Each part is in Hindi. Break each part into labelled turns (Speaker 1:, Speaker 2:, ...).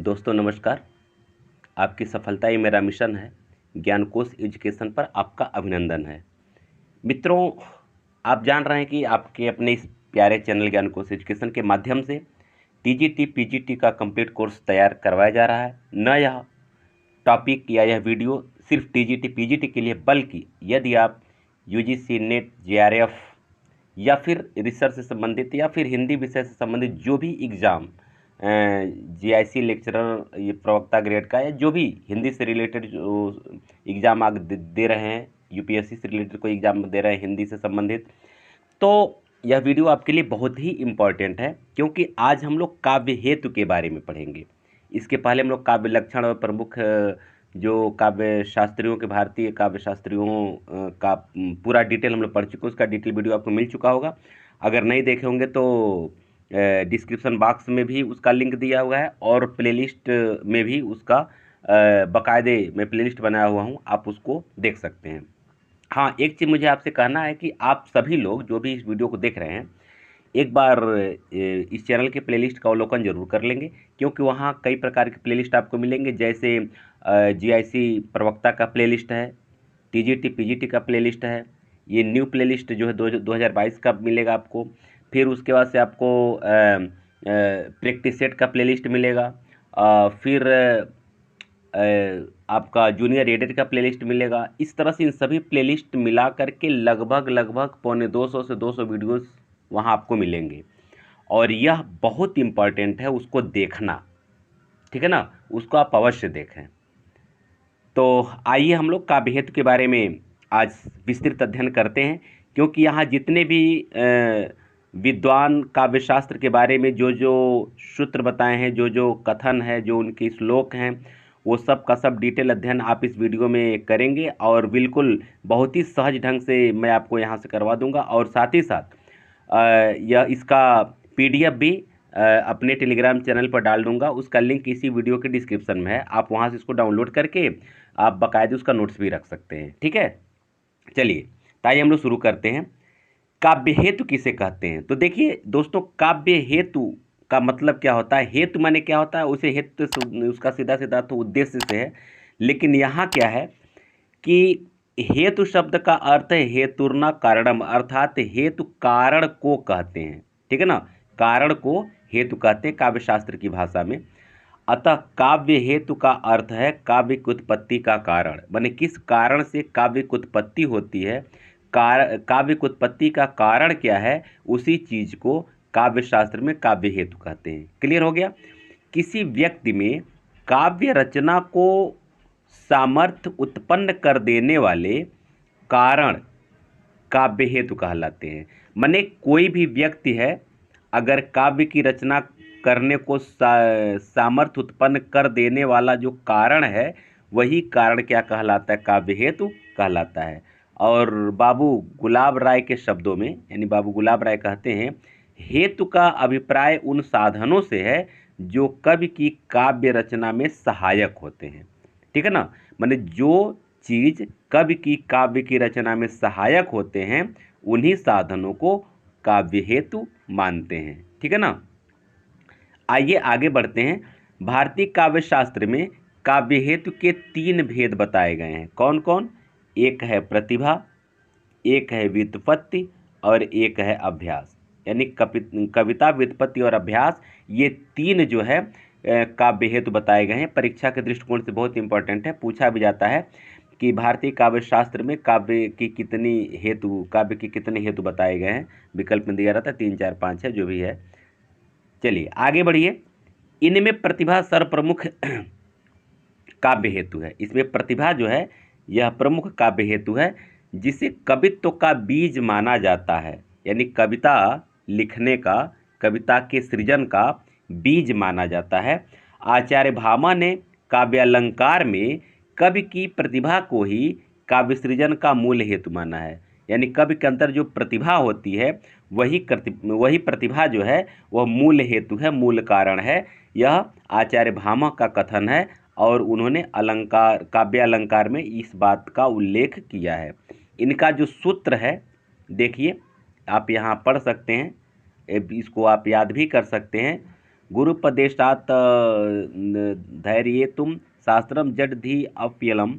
Speaker 1: दोस्तों नमस्कार। आपकी सफलता ही मेरा मिशन है। ज्ञानकोश एजुकेशन पर आपका अभिनंदन है। मित्रों, आप जान रहे हैं कि आपके अपने इस प्यारे चैनल ज्ञानकोश एजुकेशन के माध्यम से टीजीटी पीजीटी का कंप्लीट कोर्स तैयार करवाया जा रहा है। न यह टॉपिक या यह वीडियो सिर्फ टीजीटी पीजीटी के लिए, बल्कि यदि आप यूजीसी नेट जेआरएफ या फिर रिसर्च से संबंधित या फिर हिंदी विषय से संबंधित जो भी एग्ज़ाम, जीआईसी लेक्चरर, ये प्रवक्ता ग्रेड का, या जो भी हिंदी से रिलेटेड जो एग्ज़ाम आप दे रहे हैं, यूपीएससी से रिलेटेड कोई एग्ज़ाम दे रहे हैं हिंदी से संबंधित, तो यह वीडियो आपके लिए बहुत ही इम्पॉर्टेंट है, क्योंकि आज हम लोग काव्य हेतु के बारे में पढ़ेंगे। इसके पहले हम लोग काव्य लक्षण और प्रमुख जो काव्य शास्त्रियों के, भारतीय काव्य शास्त्रियों का पूरा डिटेल हम लोग पढ़ चुके हैं। उसका डिटेल वीडियो आपको मिल चुका होगा। अगर नहीं देखे होंगे तो डिस्क्रिप्शन बॉक्स में भी उसका लिंक दिया हुआ है, और प्लेलिस्ट में भी उसका बाकायदे मैं प्लेलिस्ट बनाया हुआ हूँ, आप उसको देख सकते हैं। हाँ, एक चीज़ मुझे आपसे कहना है कि आप सभी लोग जो भी इस वीडियो को देख रहे हैं, एक बार इस चैनल के प्लेलिस्ट का अवलोकन जरूर कर लेंगे, क्योंकि वहाँ कई प्रकार के प्लेलिस्ट आपको मिलेंगे। जैसे जीआईसी प्रवक्ता का प्लेलिस्ट है, टीजीटी पीजीटी का प्लेलिस्ट है, ये न्यू प्लेलिस्ट जो है 2022 का मिलेगा आपको। फिर उसके बाद से आपको प्रैक्टिस सेट का प्लेलिस्ट मिलेगा, फिर आपका जूनियर एडिट का प्लेलिस्ट मिलेगा। इस तरह से इन सभी प्लेलिस्ट मिला करके लगभग 125 से 200 वीडियोस वहाँ आपको मिलेंगे, और यह बहुत इम्पॉर्टेंट है उसको देखना, ठीक है ना, उसको आप अवश्य देखें। तो आइए हम लोग काव्य हेतु के बारे में आज विस्तृत अध्ययन करते हैं, क्योंकि यहाँ जितने भी विद्वान काव्य शास्त्र के बारे में जो जो सूत्र बताए हैं, जो जो कथन है, जो उनके श्लोक हैं, वो सब का सब डिटेल अध्ययन आप इस वीडियो में करेंगे, और बिल्कुल बहुत ही सहज ढंग से मैं आपको यहाँ से करवा दूंगा। और साथ ही साथ यह इसका पीडीएफ भी अपने टेलीग्राम चैनल पर डाल दूंगा। उसका लिंक इसी वीडियो के डिस्क्रिप्शन में है, आप वहाँ से इसको डाउनलोड करके आप बाकायदे उसका नोट्स भी रख सकते हैं, ठीक है। चलिए, ताइए हम लोग शुरू करते हैं। काव्य हेतु किसे कहते हैं? तो देखिए दोस्तों, काव्य हेतु का मतलब क्या होता है? हेतु माने क्या होता है? उसे हेतु उसका सीधा सीधा तो उद्देश्य से है, लेकिन यहाँ क्या है कि हेतु शब्द का अर्थ है हेतुर्ना कारणम, अर्थात हेतु कारण को कहते हैं, ठीक है ना। कारण को हेतु कहते हैं काव्य शास्त्र की भाषा में। अतः काव्य हेतु का अर्थ है काव्य की उत्पत्ति का कारण, माने किस कारण से काव्य की उत्पत्ति होती है, काव्य की उत्पत्ति का कारण क्या है, उसी चीज को काव्य शास्त्र में काव्य हेतु कहते हैं। क्लियर हो गया? किसी व्यक्ति में काव्य रचना को सामर्थ्य उत्पन्न कर देने वाले कारण काव्य हेतु कहलाते हैं। माने कोई भी व्यक्ति है, अगर काव्य की रचना करने को सामर्थ्य उत्पन्न कर देने वाला जो कारण है, वही कारण क्या कहलाता है? काव्य हेतु कहलाता है। और बाबू गुलाब राय के शब्दों में, यानी बाबू गुलाब राय कहते हैं, हेतु का अभिप्राय उन साधनों से है जो कवि की काव्य रचना में सहायक होते हैं, ठीक है ना। माने जो चीज कवि की काव्य की रचना में सहायक होते हैं, उन्हीं साधनों को काव्य हेतु मानते हैं, ठीक है ना। आइए आगे बढ़ते हैं। भारतीय काव्य शास्त्र में काव्य हेतु के 3 भेद बताए गए हैं। कौन कौन? एक है प्रतिभा, एक है व्युत्पत्ति, और एक है अभ्यास। यानी कविता, व्युत्पत्ति और अभ्यास, ये 3 जो है काव्य हेतु बताए गए हैं। परीक्षा के दृष्टिकोण से बहुत इंपॉर्टेंट है, पूछा भी जाता है कि भारतीय काव्य शास्त्र में काव्य की कितने हेतु बताए गए हैं। विकल्प में दिया रहता है 3, 4, 5 है, जो भी है। चलिए आगे बढ़िए। इनमें प्रतिभा सर्वप्रमुख काव्य हेतु है। इसमें प्रतिभा जो है यह प्रमुख काव्य हेतु है, जिसे कवित्व का बीज माना जाता है। यानी कविता लिखने का, कविता के सृजन का बीज माना जाता है। आचार्य भामा ने काव्यालंकार में कवि की प्रतिभा को ही काव्य सृजन का मूल हेतु माना है। यानी कवि के अंदर जो प्रतिभा होती है, वही प्रतिभा जो है वह मूल हेतु है, मूल कारण है। यह आचार्य भामा का कथन है, और उन्होंने काव्य अलंकार में इस बात का उल्लेख किया है। इनका जो सूत्र है, देखिए आप यहाँ पढ़ सकते हैं, इसको आप याद भी कर सकते हैं। गुरुपदेशात् धैर्येतुं शास्त्रम जडधि अप्यलम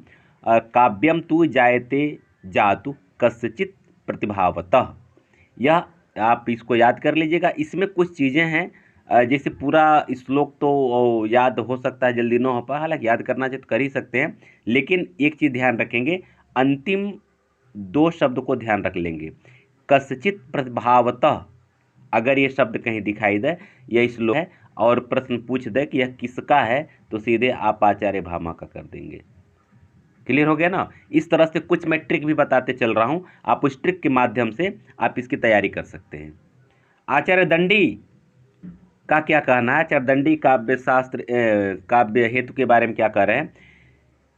Speaker 1: काव्यम तु जायते जातु कस्यचित् प्रतिभावतः। यह आप इसको याद कर लीजिएगा। इसमें कुछ चीज़ें हैं, जैसे पूरा श्लोक तो याद हो सकता है, जल्दी ना हो पाए, हालांकि याद करना चाहिए तो कर ही सकते हैं, लेकिन एक चीज़ ध्यान रखेंगे, अंतिम दो शब्द को ध्यान रख लेंगे। कस्यचित् प्रतिभावतः, अगर ये शब्द कहीं दिखाई दे, यह श्लोक है और प्रश्न पूछ दे कि यह किसका है, तो सीधे आप आचार्य भामा का कर देंगे। क्लियर हो गया ना। इस तरह से कुछ मैं ट्रिक भी बताते चल रहा हूं, आप उस ट्रिक के माध्यम से आप इसकी तैयारी कर सकते हैं। आचार्य दंडी का क्या कहना है? आचार्य दंडी काव्य शास्त्र काव्य हेतु के बारे में क्या कह रहे हैं?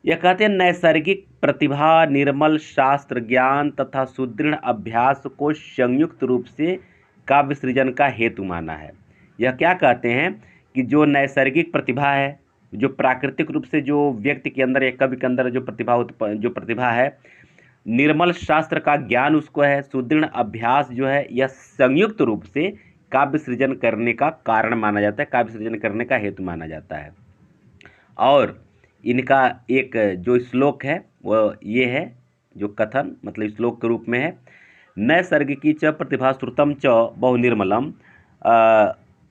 Speaker 1: यह कहते हैं नैसर्गिक प्रतिभा, निर्मल शास्त्र ज्ञान तथा सुदृढ़ अभ्यास को संयुक्त रूप से काव्य सृजन का हेतु माना है। यह क्या कहते हैं कि जो नैसर्गिक प्रतिभा है, जो प्राकृतिक रूप से जो व्यक्ति के अंदर या कवि के अंदर जो प्रतिभा है, निर्मल शास्त्र का ज्ञान उसको है, सुदृढ़ अभ्यास जो है, यह संयुक्त रूप से काव्य सृजन करने का कारण माना जाता है, काव्य सृजन करने का हेतु माना जाता है। और इनका एक जो श्लोक है वो ये है, जो कथन मतलब श्लोक के रूप में है, नैसर्गिकी च प्रतिभा श्रुतम च बहुनिर्मलम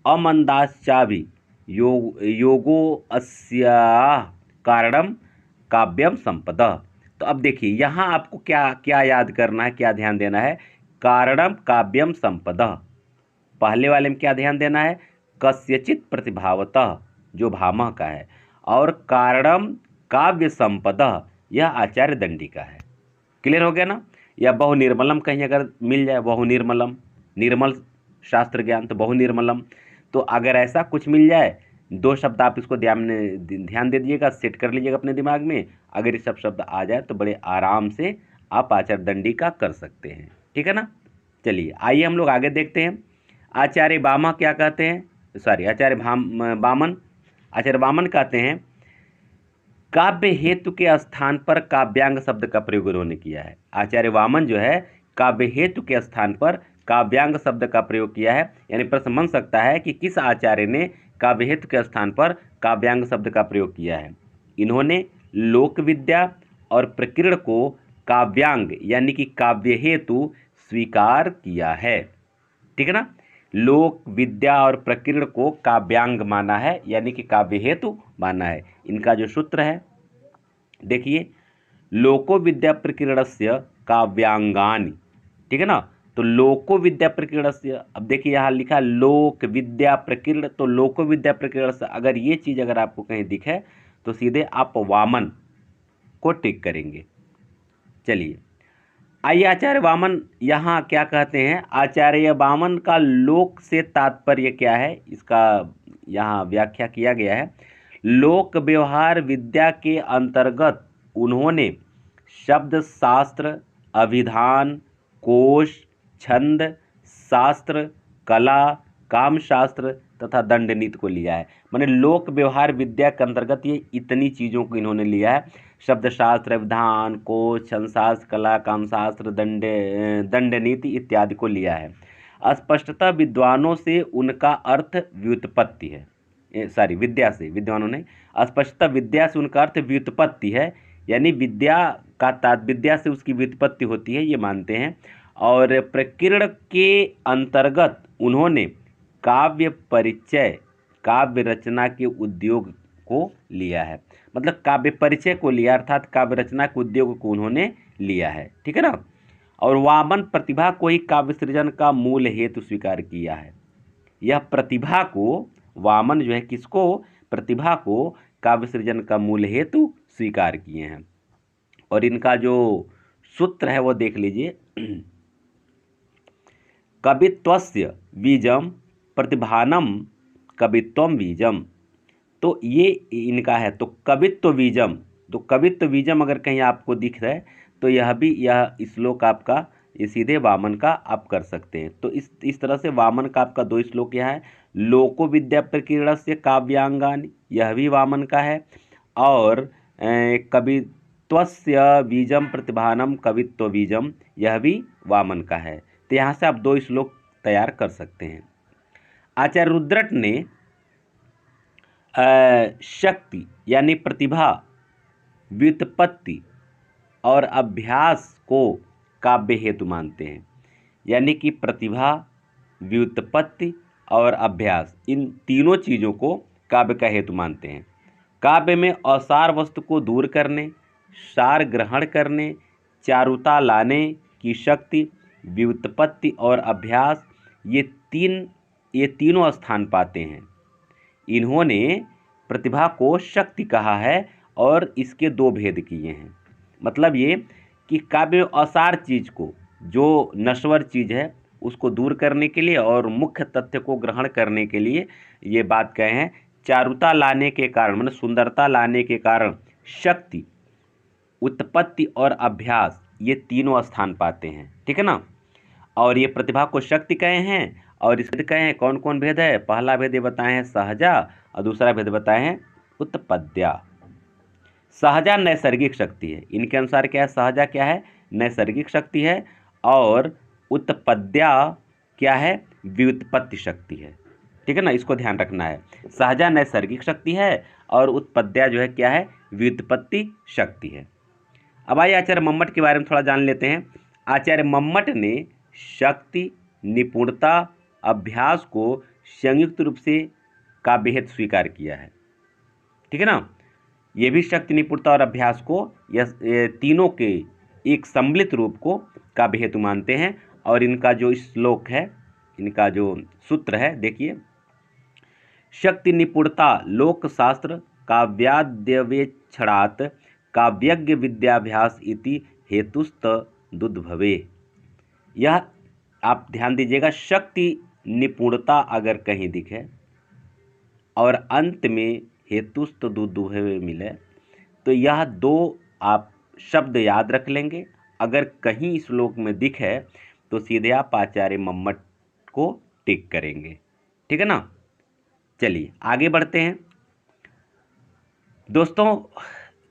Speaker 1: अमंदाश्चाभि योगो अस्याः कारणम काव्यम संपदा। तो अब देखिए यहाँ आपको क्या क्या याद करना है, क्या ध्यान देना है? कारणम काव्यम संपदा, पहले वाले में क्या ध्यान देना है? कस्यचित् प्रतिभावतः, जो भामा का है, और कारणम काव्य संपदा, यह आचार्य दंडी का है। क्लियर हो गया ना। या बहुनिर्मलम कहीं अगर मिल जाए, बहुनिर्मलम, निर्मल शास्त्र ज्ञान, तो बहुनिर्मलम, तो अगर ऐसा कुछ मिल जाए, दो शब्द आप इसको ध्यान दे दीजिएगा, सेट कर लीजिएगा अपने दिमाग में। अगर ये सब शब्द आ जाए तो बड़े आराम से आप आचार्य दंडी का कर सकते हैं, ठीक है ना। चलिए आइए हम लोग आगे देखते हैं। आचार्य वामा क्या कहते हैं, आचार्य वामन, आचार्य वामन कहते हैं काव्य हेतु के स्थान पर काव्यांग शब्द का प्रयोग उन्होंने किया है। आचार्य वामन जो है काव्य हेतु के स्थान पर काव्यांग शब्द का प्रयोग किया है। यानी प्रश्न बन सकता है कि किस आचार्य ने काव्य हेतु के स्थान पर काव्यांग शब्द का प्रयोग किया है? इन्होंने लोक विद्या और प्रकीर्ण को काव्यांग यानी कि काव्य हेतु स्वीकार किया है, ठीक है ना। लोक विद्या और प्रकीर्ण को काव्यांग माना है, यानी कि काव्य हेतु माना है। इनका जो सूत्र है देखिए, लोको विद्या प्रकीर्णस्य काव्यांगानि, ठीक है ना। तो लोको विद्या प्रकीर्णस्य, अब देखिए यहाँ लिखा लोक विद्या प्रकीर्ण, तो लोको विद्या प्रकीर्ण से अगर ये चीज़ अगर आपको कहीं दिखे तो सीधे आप वामन को टिक करेंगे। चलिए आइए आचार्य वामन यहाँ क्या कहते हैं। आचार्य वामन का लोक से तात्पर्य क्या है, इसका यहाँ व्याख्या किया गया है। लोक व्यवहार विद्या के अंतर्गत उन्होंने शब्द शास्त्र, अभिधान, कोश, छंद शास्त्र, कला, काम शास्त्र तथा दंड नीति को लिया है। माने लोक व्यवहार विद्या के अंतर्गत ये इतनी चीज़ों को इन्होंने लिया है। शब्द शास्त्र, अभिधान, कोश, छंद शास्त्र, कला, काम शास्त्र, दंड नीति इत्यादि को लिया है। स्पष्टतः विद्वानों से उनका अर्थ व्युत्पत्ति है, विद्या से, विद्वानों ने स्पष्टतः विद्या से उनका अर्थ व्युत्पत्ति है, यानी विद्या से उसकी व्युत्पत्ति होती है, ये मानते हैं। और प्रकीर्ण के अंतर्गत उन्होंने काव्य परिचय, काव्य रचना के उद्योग को लिया है। मतलब काव्य परिचय को लिया, अर्थात काव्य रचना के उद्योग को उन्होंने लिया है, ठीक है ना। और वामन प्रतिभा को ही काव्य सृजन का मूल हेतु स्वीकार किया है। यह प्रतिभा को, वामन जो है किसको, प्रतिभा को काव्य सृजन का मूल हेतु स्वीकार किए हैं। और इनका जो सूत्र है वो देख लीजिए, कवित्वस्य बीजम प्रतिभानम कवित्वम बीजम, तो ये इनका है। तो कवित्व बीजम, तो कवित्व बीजम अगर कहीं आपको दिख रहा है तो यह श्लोक आपका ये सीधे वामन का आप कर सकते हैं। तो इस तरह से वामन का आपका दो श्लोक यहाँ है। लोको विद्या प्रकीर्णस्य काव्यांगानि, यह भी वामन का है। और कवित्वस्य बीजम प्रतिभानम कवित्व बीजम, यह भी वामन का है। तो यहाँ से आप दो श्लोक तैयार कर सकते हैं। आचार्य रुद्रट ने शक्ति यानी प्रतिभा, व्युत्पत्ति और अभ्यास को काव्य हेतु मानते हैं। यानी कि प्रतिभा, व्युत्पत्ति और अभ्यास, इन तीनों चीज़ों को काव्य का हेतु मानते हैं। काव्य में असार वस्तु को दूर करने, सार ग्रहण करने, चारुता लाने की शक्ति, व्युत्पत्ति और अभ्यास, ये तीनों स्थान पाते हैं। इन्होंने प्रतिभा को शक्ति कहा है और इसके दो भेद किए हैं। मतलब ये कि काव्य में असार चीज़ को, जो नश्वर चीज़ है, उसको दूर करने के लिए और मुख्य तथ्य को ग्रहण करने के लिए ये बात कहे हैं। चारुता लाने के कारण, मतलब सुंदरता लाने के कारण शक्ति, उत्पत्ति और अभ्यास, ये तीनों स्थान पाते हैं। ठीक है ना। और ये प्रतिभा को शक्ति कहे हैं और इसके कहे हैं कौन कौन भेद है। पहला भेद ये बताए हैं सहजा और दूसरा भेद बताए हैं उत्पद्या। सहजा नैसर्गिक शक्ति है, इनके अनुसार क्या है, सहजा क्या है, नैसर्गिक शक्ति है, और उत्पद्या क्या है, व्युत्पत्ति शक्ति है। ठीक है ना, इसको ध्यान रखना है। सहजा नैसर्गिक शक्ति है और उत्पद्या जो है क्या है, व्युत्पत्ति शक्ति है। अब आइए आचार्य मम्मट के बारे में थोड़ा जान लेते हैं। आचार्य मम्मट ने शक्ति, निपुणता, अभ्यास को संयुक्त रूप से काव्य हेतु स्वीकार किया है। ठीक है ना। ये भी शक्ति, निपुणता और अभ्यास को, ये तीनों के एक सम्मिलित रूप को काव्य हेतु मानते हैं। और इनका जो श्लोक है, इनका जो सूत्र है, देखिए, शक्ति निपुणता लोकशास्त्र काव्याद्यवेक्षणात् काव्यज्ञ विद्याभ्यास इति हेतुस्त दुद्भवे। यह आप ध्यान दीजिएगा, शक्ति निपुणता अगर कहीं दिखे और अंत में हेतुस्त दुद्भवे मिले तो यह दो आप शब्द याद रख लेंगे। अगर कहीं श्लोक में दिखे तो सीधे आप आचार्य मम्मट को टिक करेंगे। ठीक है ना। चलिए आगे बढ़ते हैं। दोस्तों,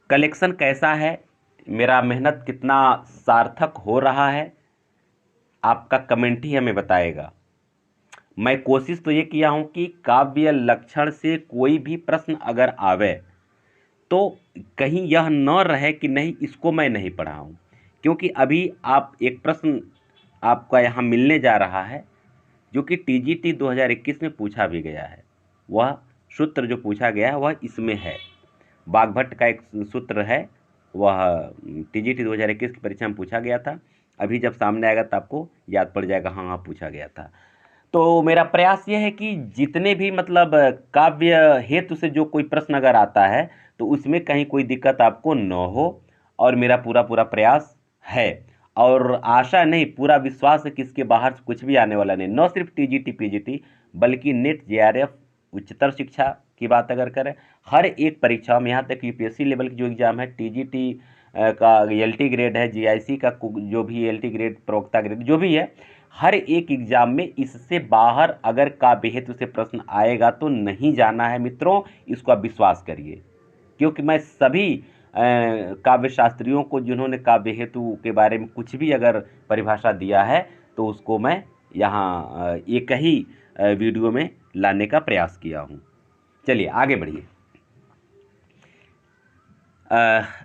Speaker 1: कलेक्शन कैसा है, मेरा मेहनत कितना सार्थक हो रहा है, आपका कमेंट ही हमें बताएगा। मैं कोशिश तो ये किया हूँ कि काव्य लक्षण से कोई भी प्रश्न अगर आवे तो कहीं यह न रहे कि नहीं इसको मैं नहीं पढ़ा हूँ। क्योंकि अभी आप एक प्रश्न आपका यहाँ मिलने जा रहा है जो कि टीजीटी 2021 में पूछा भी गया है। वह सूत्र जो पूछा गया है वह इसमें है। बागभट्ट का एक सूत्र है, वह टीजीटी 2021 की परीक्षा में पूछा गया था। अभी जब सामने आएगा तो आपको याद पड़ जाएगा, हाँ हाँ पूछा गया था। तो मेरा प्रयास यह है कि जितने भी मतलब काव्य हेतु से जो कोई प्रश्न अगर आता है तो उसमें कहीं कोई दिक्कत आपको न हो, और मेरा पूरा प्रयास है। और आशा नहीं, पूरा विश्वास है कि इसके बाहर से कुछ भी आने वाला नहीं। न सिर्फ टीजीटी पीजीटी बल्कि नेट, जेआरएफ, उच्चतर शिक्षा की बात अगर करें, हर एक परीक्षा में, यहाँ तक यूपीएससी लेवल की जो एग्ज़ाम है, टीजीटी का एलटी ग्रेड है, जीआईसी का जो भी एलटी ग्रेड, प्रवक्ता ग्रेड जो भी है, हर एक एग्ज़ाम में इससे बाहर अगर काव्य हेतु से प्रश्न आएगा तो नहीं जाना है मित्रों, इसको आप विश्वास करिए। क्योंकि मैं सभी काव्य शास्त्रियों को जिन्होंने काव्य हेतु के बारे में कुछ भी अगर परिभाषा दिया है तो उसको मैं यहाँ एक ही वीडियो में लाने का प्रयास किया हूँ। चलिए आगे बढ़िए।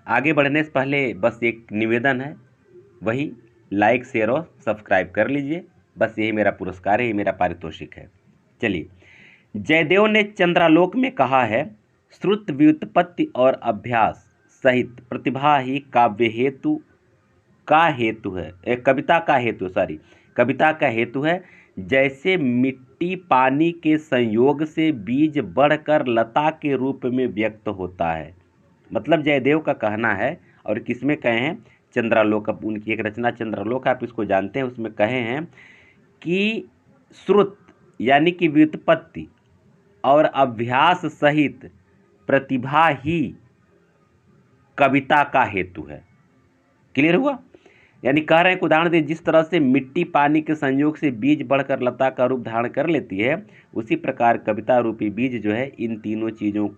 Speaker 1: आगे बढ़ने से पहले बस एक निवेदन है, वही लाइक, शेयर और सब्सक्राइब कर लीजिए। बस यही मेरा पुरस्कार है, ये मेरा पारितोषिक है। चलिए, जयदेव ने चंद्रालोक में कहा है, श्रुत व्युत्पत्ति और अभ्यास सहित प्रतिभा ही काव्य हेतु का हेतु है, कविता का हेतु है। जैसे मिट्टी पानी के संयोग से बीज बढ़कर लता के रूप में व्यक्त होता है। मतलब जयदेव का कहना है, और किसमें कहे हैं, चंद्रालोक, उनकी एक रचना चंद्रालोक, आप इसको जानते हैं, उसमें कहे हैं कि श्रुत यानी कि व्युत्पत्ति और अभ्यास सहित प्रतिभा ही कविता का हेतु है। क्लियर हुआ। यानी कह रहे हैं, उदाहरण दे, जिस तरह से मिट्टी पानी के संयोग से बीज बढ़कर लता का रूप धारण कर लेती है, उसी प्रकार कविता रूपी बीज जो है इन तीनों चीज़ों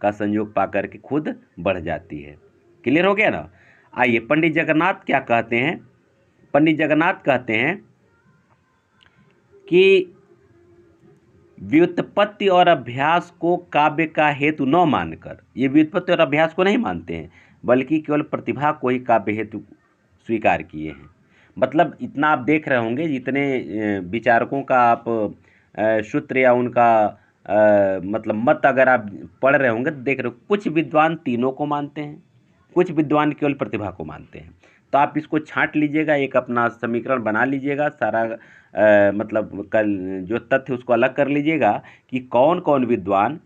Speaker 1: का संयोग पाकर के खुद बढ़ जाती है। क्लियर हो गया ना। आइए, पंडित जगन्नाथ क्या कहते हैं। पंडित जगन्नाथ कहते हैं कि व्युत्पत्ति और अभ्यास को काव्य का हेतु न मानकर, ये व्युत्पत्ति और अभ्यास को नहीं मानते हैं बल्कि केवल प्रतिभा को ही काव्य हेतु स्वीकार किए हैं। मतलब इतना आप देख रहे होंगे, जितने विचारकों का आप सूत्र या उनका मतलब मत अगर आप पढ़ रहे होंगे तो देख रहे हो, कुछ विद्वान तीनों को मानते हैं, कुछ विद्वान केवल प्रतिभा को मानते हैं। तो आप इसको छांट लीजिएगा, एक अपना समीकरण बना लीजिएगा, सारा मतलब कल जो तथ्य उसको अलग कर लीजिएगा कि कौन कौन विद्वान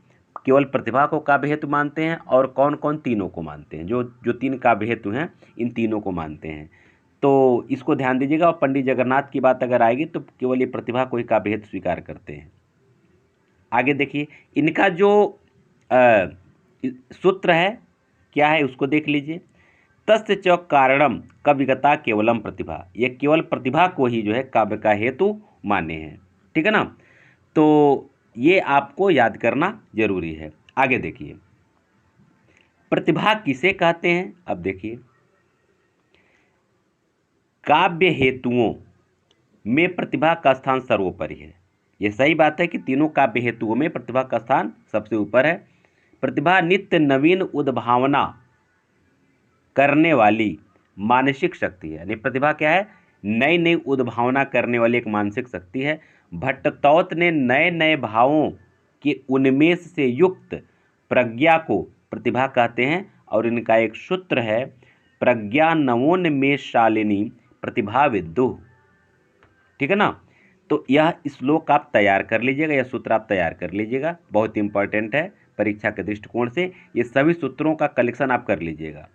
Speaker 1: केवल प्रतिभा को काव्य हेतु मानते हैं और कौन कौन तीनों को मानते हैं। जो तीन काव्य हेतु हैं इन तीनों को मानते हैं। तो इसको ध्यान दीजिएगा। और पंडित जगन्नाथ की बात अगर आएगी तो केवल ये प्रतिभा को ही काव्य हेतु स्वीकार करते हैं। आगे देखिए, इनका जो सूत्र है क्या है उसको देख लीजिए। तस्य च कारणम कविगता केवलम प्रतिभा, ये केवल प्रतिभा को ही जो है काव्य का हेतु माने हैं। ठीक है ना, तो ये आपको याद करना जरूरी है। आगे देखिए, प्रतिभा किसे कहते हैं। अब देखिए, काव्य हेतुओं में प्रतिभा का स्थान सर्वोपरि है। ये सही बात है कि तीनों काव्य हेतुओं में प्रतिभा का स्थान सबसे ऊपर है। प्रतिभा नित्य नवीन उद्भावना करने वाली मानसिक शक्ति है। यानी प्रतिभा क्या है, नई नई उद्भावना करने वाली एक मानसिक शक्ति है। भट्टतौत ने नए नए भावों के उन्मेष से युक्त प्रज्ञा को प्रतिभा कहते हैं और इनका एक सूत्र है, प्रज्ञा नवोन्मेषशालिनी प्रतिभा विद्युः। ठीक है ना, तो यह श्लोक आप तैयार कर लीजिएगा, यह सूत्र आप तैयार कर लीजिएगा, बहुत इंपॉर्टेंट है परीक्षा के दृष्टिकोण से। ये सभी सूत्रों का कलेक्शन आप कर लीजिएगा।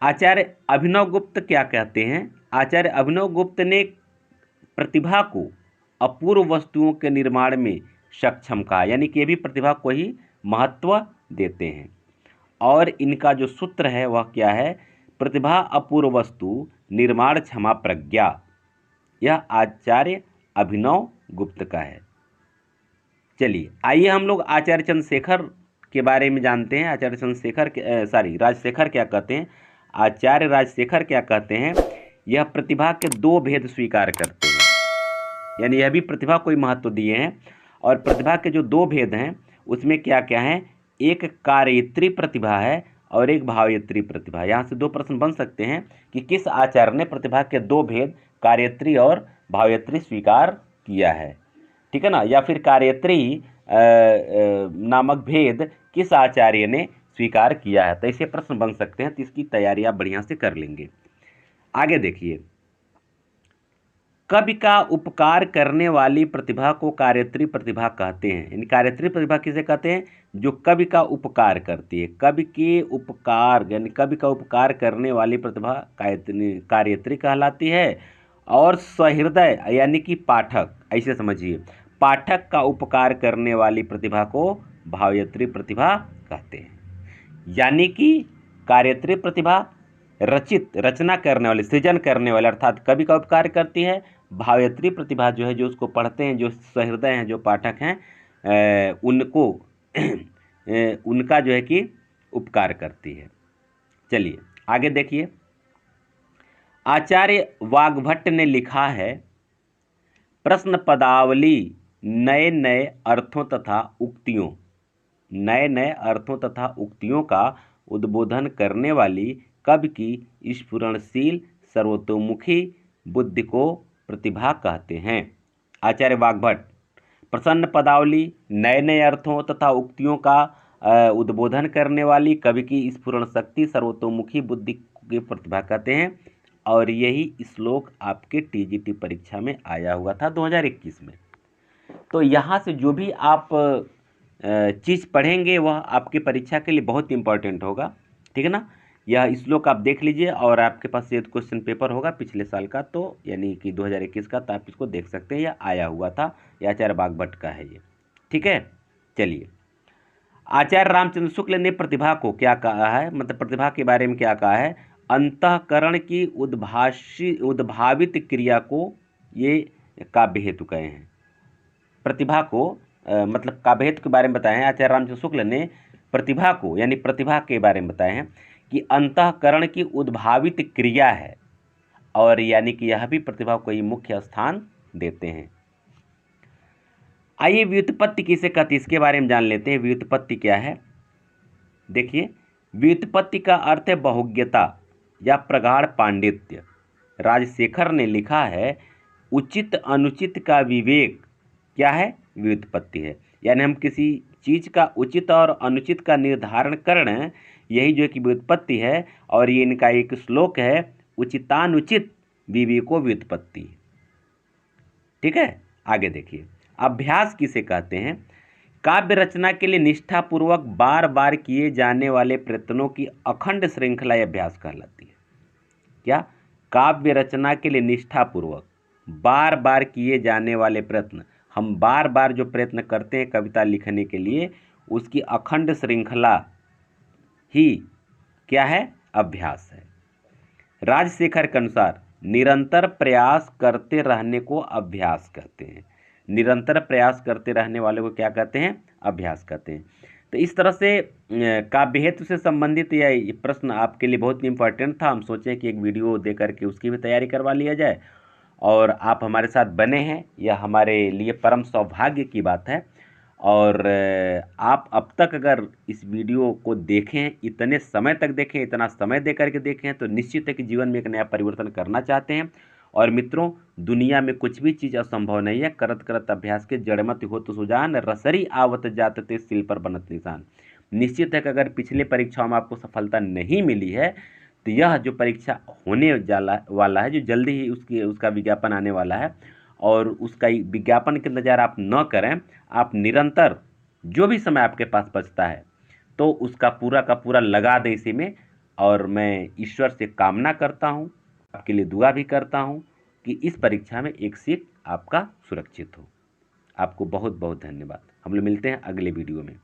Speaker 1: आचार्य अभिनव गुप्त क्या कहते हैं। आचार्य अभिनव गुप्त ने प्रतिभा को अपूर्व वस्तुओं के निर्माण में सक्षम कहा, यानी कि ये भी प्रतिभा को ही महत्व देते हैं। और इनका जो सूत्र है वह क्या है, प्रतिभा अपूर्व वस्तु निर्माण क्षमा प्रज्ञा। यह आचार्य अभिनव गुप्त का है। चलिए आइए हम लोग आचार्य चंद्रशेखर के बारे में जानते हैं। आचार्य चंद्रशेखर राजशेखर क्या कहते हैं। आचार्य राजशेखर क्या कहते हैं, यह प्रतिभा के दो भेद स्वीकार करते हैं, यानी यह भी प्रतिभा को ही महत्व दिए हैं। और प्रतिभा के जो दो भेद हैं उसमें क्या क्या हैं, एक कार्यत्री प्रतिभा है और एक भावयत्री प्रतिभा। यहाँ से दो प्रश्न बन सकते हैं कि किस आचार्य ने प्रतिभा के दो भेद कार्यत्री और भावयत्री स्वीकार किया है। ठीक है ना, या फिर कार्यत्री नामक भेद किस आचार्य ने स्वीकार किया है। तो ऐसे प्रश्न बन सकते हैं, तो इसकी तैयारी आप बढ़िया से कर लेंगे। आगे देखिए, कवि का उपकार करने वाली प्रतिभा को कार्यत्री प्रतिभा कहते हैं। यानी कार्यत्री प्रतिभा किसे कहते हैं, जो कवि का उपकार करती है। कवि के उपकार यानी कवि का उपकार करने वाली प्रतिभा कार्यत्री कहलाती है। और सहृदय यानी कि पाठक, ऐसे समझिए, पाठक का उपकार करने वाली प्रतिभा को भावयत्री प्रतिभा कहते हैं। यानी कि कार्यत्री प्रतिभा रचना करने वाले, सृजन करने वाले अर्थात कवि का उपकार करती है। भावयत्री प्रतिभा जो है, जो उसको पढ़ते हैं, जो सहृदय हैं, जो पाठक हैं, उनको उनका जो है कि उपकार करती है। चलिए आगे देखिए, आचार्य वाग्भट्ट ने लिखा है, प्रश्न पदावली नए नए अर्थों तथा उक्तियों का उद्बोधन करने वाली कवि की स्फुरणशील सर्वतोमुखी बुद्धि को प्रतिभा कहते हैं। आचार्य वाग्भट्ट प्रसन्न पदावली नए नए अर्थों तथा उक्तियों का उद्बोधन करने वाली कवि की स्फुरण शक्ति सर्वतोमुखी बुद्धि की प्रतिभा कहते हैं। और यही श्लोक आपके टीजीटी परीक्षा में आया हुआ था 2021 में। तो यहाँ से जो भी आप चीज़ पढ़ेंगे वह आपकी परीक्षा के लिए बहुत इंपॉर्टेंट होगा। ठीक है ना, यह श्लोक आप देख लीजिए और आपके पास ये क्वेश्चन पेपर होगा पिछले साल का, तो यानी कि 2021 का, तो आप इसको देख सकते हैं, यह आया हुआ था, यह आचार्य वाग्भट्ट का है ये। ठीक है, चलिए, आचार्य रामचंद्र शुक्ल ने प्रतिभा को क्या कहा है, मतलब प्रतिभा के बारे में क्या कहा है, अंतःकरण की उद्भावित क्रिया को ये काव्य हेतु कहे हैं। प्रतिभा को मतलब काव्य हेतु के बारे में बताए हैं आचार्य रामचंद्र शुक्ल ने। प्रतिभा को यानी प्रतिभा के बारे में बताए हैं कि अंतःकरण की उद्भावित क्रिया है, और यानी कि यह भी प्रतिभा को ही मुख्य स्थान देते हैं। आइए व्युत्पत्ति किसे कहते हैं इसके बारे में जान लेते हैं। व्युत्पत्ति क्या है? देखिए, व्युत्पत्ति का अर्थ है बहुज्ञता या प्रगाढ़ पांडित्य। राजशेखर ने लिखा है, उचित अनुचित का विवेक क्या है? व्युत्पत्ति है। यानी हम किसी चीज का उचित और अनुचित का निर्धारण करें, यही जो कि व्युत्पत्ति है। और ये इनका एक श्लोक है, उचितानुचित विवेको व्युत्पत्ति। ठीक है, आगे देखिए, अभ्यास किसे कहते हैं? काव्य रचना के लिए निष्ठापूर्वक बार बार किए जाने वाले प्रयत्नों की अखंड श्रृंखला अभ्यास कहलाती है। क्या? काव्य रचना के लिए निष्ठापूर्वक बार बार किए जाने वाले प्रयत्न, हम बार बार जो प्रयत्न करते हैं कविता लिखने के लिए, उसकी अखंड श्रृंखला ही क्या है? अभ्यास है। राजशेखर के अनुसार निरंतर प्रयास करते रहने को अभ्यास कहते हैं। निरंतर प्रयास करते रहने वाले को क्या कहते हैं? अभ्यास कहते हैं। तो इस तरह से काव्य हेतु से संबंधित यह प्रश्न आपके लिए बहुत इंपॉर्टेंट था। हम सोचें कि एक वीडियो दे करके उसकी भी तैयारी करवा लिया जाए, और आप हमारे साथ बने हैं, यह हमारे लिए परम सौभाग्य की बात है। और आप अब तक अगर इस वीडियो को देखें, इतने समय तक देखें, इतना समय दे करके देखें, तो निश्चित है कि जीवन में एक नया परिवर्तन करना चाहते हैं। और मित्रों, दुनिया में कुछ भी चीज़ असंभव नहीं है। करत करत अभ्यास के जड़मत हो तो सुजान, रसरी आवत जात ते सिल पर बनत निशान। निश्चित है कि अगर पिछले परीक्षाओं में आपको सफलता नहीं मिली है, तो यह जो परीक्षा होने वाला है, जो जल्दी ही उसका विज्ञापन आने वाला है, और उसका विज्ञापन के इंतजार आप न करें। आप निरंतर जो भी समय आपके पास बचता है, तो उसका पूरा का पूरा लगा दें इसी में। और मैं ईश्वर से कामना करता हूँ, आपके लिए दुआ भी करता हूँ कि इस परीक्षा में एक सीट आपका सुरक्षित हो। आपको बहुत बहुत धन्यवाद। हम लोग मिलते हैं अगले वीडियो में।